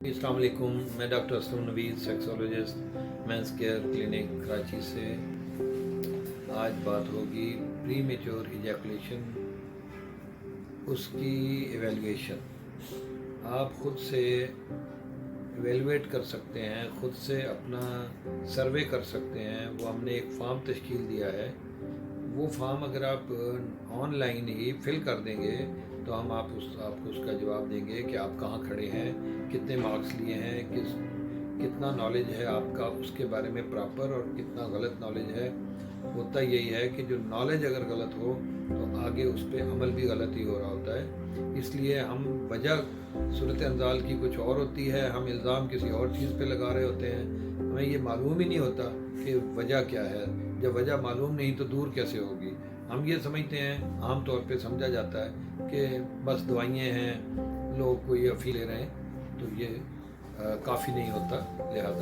अस्सलाम वालेकुम। मैं doctor Aslam Naveed, sexologist, men's care clinic Karachi से। आज बात होगी प्री मेच्योर इजैकुलेशन, उसकी एवेलुएशन। आप ख़ुद से एवेलुएट कर सकते हैं, ख़ुद से अपना सर्वे कर सकते हैं। वो हमने एक फॉर्म तश्कील दिया है। वो फॉर्म अगर आप ऑनलाइन ही फिल कर देंगे तो हम आपको उसका जवाब देंगे कि आप कहाँ खड़े हैं, कितने मार्क्स लिए हैं, कितना नॉलेज है आपका उसके बारे में प्रॉपर, और कितना गलत नॉलेज है। होता यही है कि जो नॉलेज अगर गलत हो तो आगे उस पर अमल भी गलत ही हो रहा होता है। इसलिए हम वजह सूरत अंजाल की कुछ और होती है, हम इल्ज़ाम किसी और चीज़ पे लगा रहे होते हैं। हमें ये मालूम ही नहीं होता कि वजह क्या है। जब वजह मालूम नहीं तो दूर कैसे होगी। हम ये समझते हैं, आम तौर पे समझा जाता है कि बस दवाइयाँ हैं, लोग कोई अफ़ी ले रहे हैं, तो ये काफ़ी नहीं होता। लिहाजा